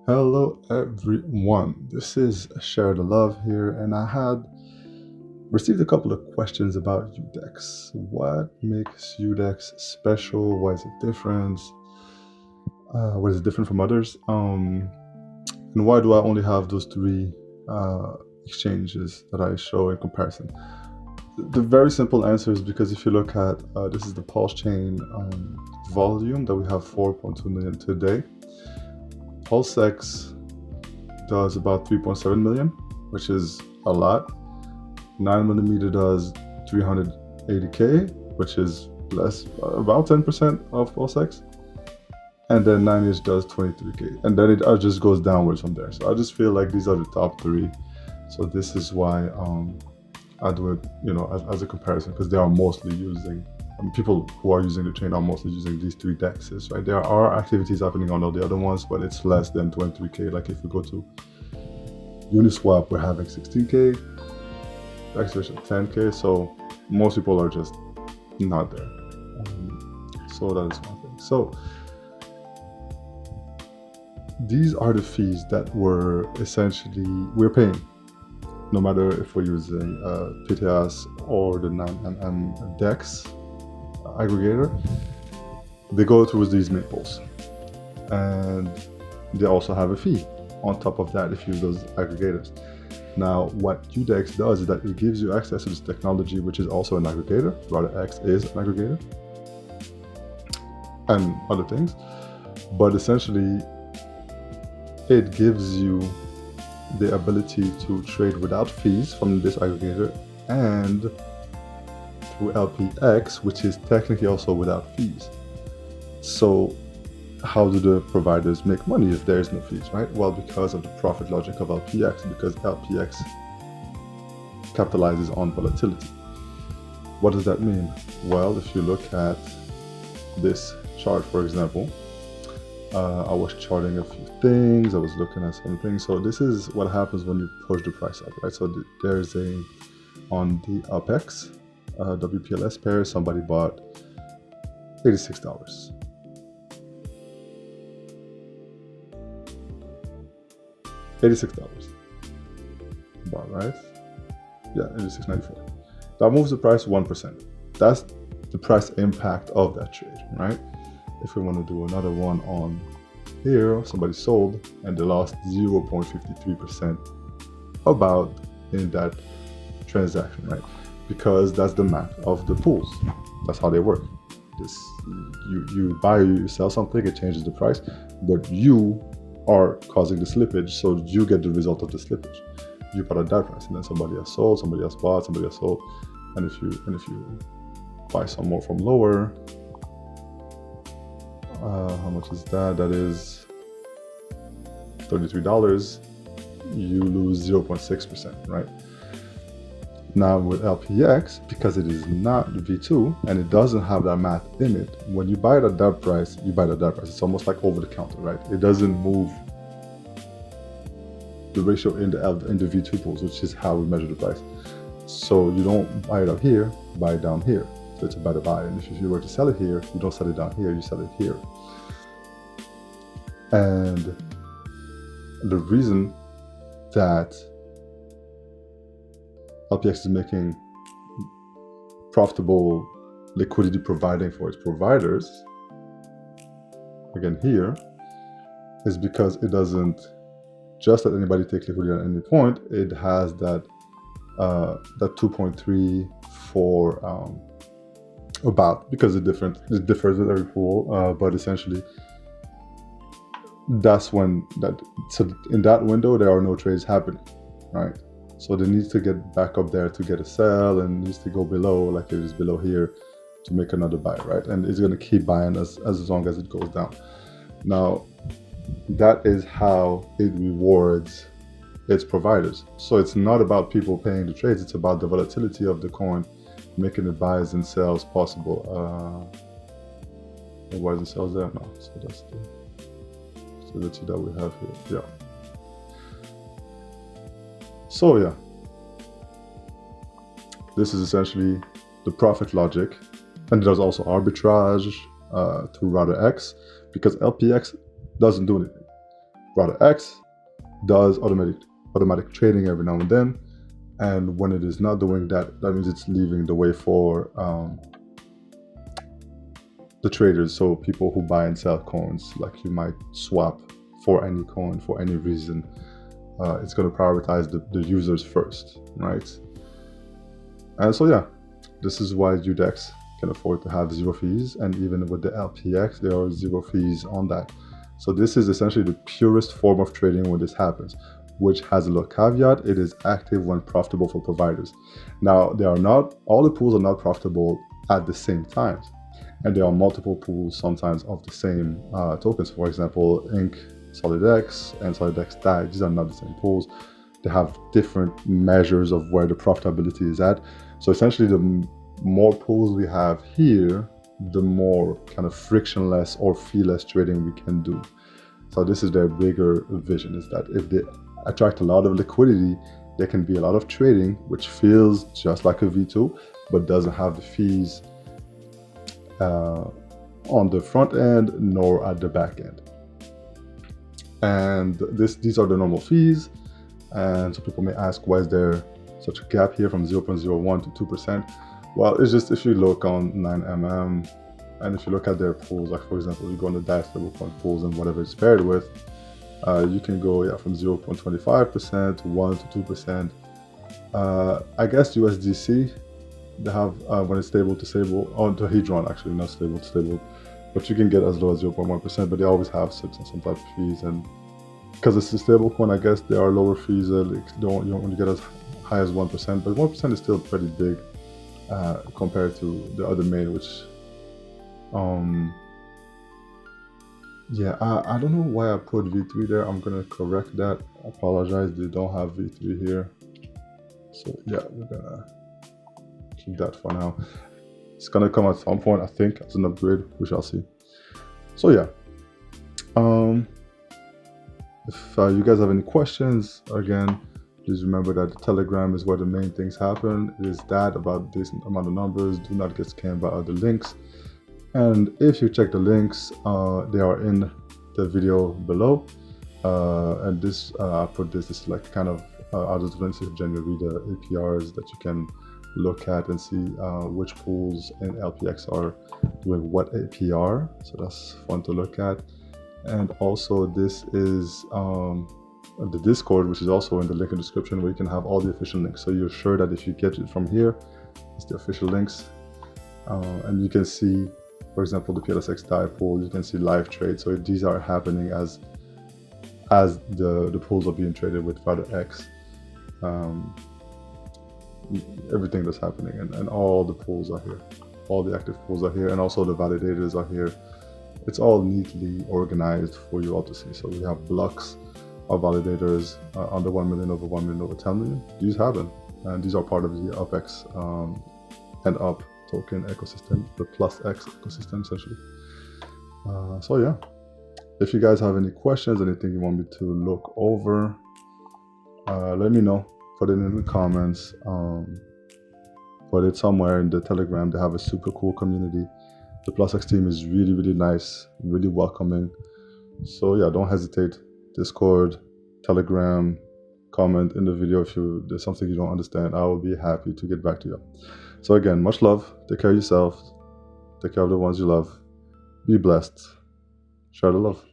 Hello everyone, this is Share the Love here, and I had received a couple of questions about uDEX. What makes uDEX special? Why is it different? What is it different from others? And why do I only have those three exchanges that I show in comparison? The very simple answer is because if you look at this is the Pulse chain volume that we have 4.2 million today. PulseX does about 3.7 million, which is a lot. 9mm does 380K, which is less, about 10% of PulseX. And then 9-inch does 23K. And then it just goes downwards from there. So I just feel like these are the top three. So this is why I do it, as a comparison, because they are mostly using, people who are using the chain are mostly using these three dexes, right? There are activities happening on all the other ones, but it's less than 23K. Like if we go to Uniswap, we're having 16K, activation 10K, so most people are just not there. So that is one thing. So these are the fees that we're paying, no matter if we're using PTS or the 9mm DEX aggregator. They go through these maples, and they also have a fee on top of that if you use those aggregators. Now, what uDEX does is that it gives you access to this technology, which is also an aggregator. RouterX is an aggregator, and other things. But essentially, it gives you the ability to trade without fees from this aggregator and through LPX, which is technically also without fees. So how do the providers make money if there is no fees, right? Well, because of the profit logic of LPX, because LPX capitalizes on volatility. What does that mean? Well, if you look at this chart, for example, I was charting a few things, I was looking at some things. So this is what happens when you push the price up, right? So there's on the UPEX, WPLS pair, somebody bought $86. $86 bought, right? Yeah, 86.94. That moves the price 1%. That's the price impact of that trade, right? If we want to do another one on here, somebody sold and they lost 0.53% about in that transaction, right? Because that's the math of the pools. That's how they work. You buy or you sell something, it changes the price, but you are causing the slippage, so you get the result of the slippage. You bought at that price, and then somebody else sold, somebody else bought, somebody else sold, and if you buy some more from lower, how much is that? That is $33. You lose 0.6%, right? Now with LPX, because it is not V2 and it doesn't have that math in it, when you buy it at that price, you buy it at that price. It's almost like over the counter, right? It doesn't move the ratio in the V2 pools, which is how we measure the price. So you don't buy it up here, buy it down here. So it's a better buy. And if you were to sell it here, you don't sell it down here, you sell it here. And the reason that LPX is making profitable liquidity providing for its providers, again here, is because it doesn't just let anybody take liquidity at any point. It has that 2.3 for about, because it differs with every pool, but essentially that's when so in that window there are no trades happening, right? So they need to get back up there to get a sell, and needs to go below, like it is below here, to make another buy, right? And it's going to keep buying as long as it goes down. Now, that is how it rewards its providers. So it's not about people paying the trades, it's about the volatility of the coin, making the buys and sells possible. Buys and sells there? No, so that's the stability that we have here. Yeah. So yeah, this is essentially the profit logic, and there's also arbitrage through RouterX, because LPX doesn't do anything. RouterX does automatic trading every now and then, and when it is not doing that, that means it's leaving the way for the traders, so people who buy and sell coins. Like you might swap for any coin for any reason. It's going to prioritize the users first, right? And so yeah, this is why uDEX can afford to have 0 fees, and even with the LPX there are 0 fees on that. So this is essentially the purest form of trading when this happens, which has a little caveat: it is active when profitable for providers. Now, they are not, all the pools are not profitable at the same time, and there are multiple pools sometimes of the same tokens. For example, Inc, SolidX, and SolidX DAI, these are not the same pools. They have different measures of where the profitability is at. So essentially, the more pools we have here, the more kind of frictionless or fee-less trading we can do. So this is their bigger vision, is that if they attract a lot of liquidity, there can be a lot of trading, which feels just like a V2, but doesn't have the fees on the front end nor at the back end. And these are the normal fees. And so people may ask, why is there such a gap here from 0.01 to 2%? Well, it's just, if you look on 9mm, and if you look at their pools, like for example, you go on the DAI stablecoin pools and whatever it's paired with, you can go from 0.25% to 1 to 2%. I guess USDC, they have when it's stable to stable, on the Hedron actually, not stable to stable, but you can get as low as 0.1%, but they always have some type of fees. And because it's a stable coin, I guess there are lower fees. You don't want to get as high as 1%, but 1% is still pretty big compared to the other main, which yeah, I don't know why I put V3 there. I'm gonna correct that. I apologize, they don't have V3 here. So yeah, we're gonna keep that for now. It's gonna come at some point, I think, as an upgrade. We shall see. So yeah, if you guys have any questions, again, please remember that the Telegram is where the main things happen. It is that, about this amount of numbers. Do not get scammed by other links. And if you check the links, they are in the video below. And this, I put this is like kind of out of the links if generally the APRs that you can look at and see which pools in LPX are doing what APR. So that's fun to look at. And also this is the Discord, which is also in the link in the description, where you can have all the official links. So you're sure that if you get it from here, it's the official links. And you can see, for example, the PLSX DAI pool, you can see live trades. So these are happening as the pools are being traded with RouterX. Everything that's happening, and all the pools are here. All the active pools are here, and also the validators are here. It's all neatly organized for you all to see. So we have blocks of validators under 1 million, over 1 million, over 10 million. These happen, and these are part of the UPX and UP token ecosystem, the plus X ecosystem essentially. So yeah, if you guys have any questions, anything you want me to look over, let me know. Put it in the comments. Put it somewhere in the Telegram. They have a super cool community. The Plus X team is really, really nice, really welcoming. So yeah, don't hesitate. Discord, Telegram, comment in the video if there's something you don't understand. I will be happy to get back to you. So again, much love. Take care of yourself. Take care of the ones you love. Be blessed. Share the love.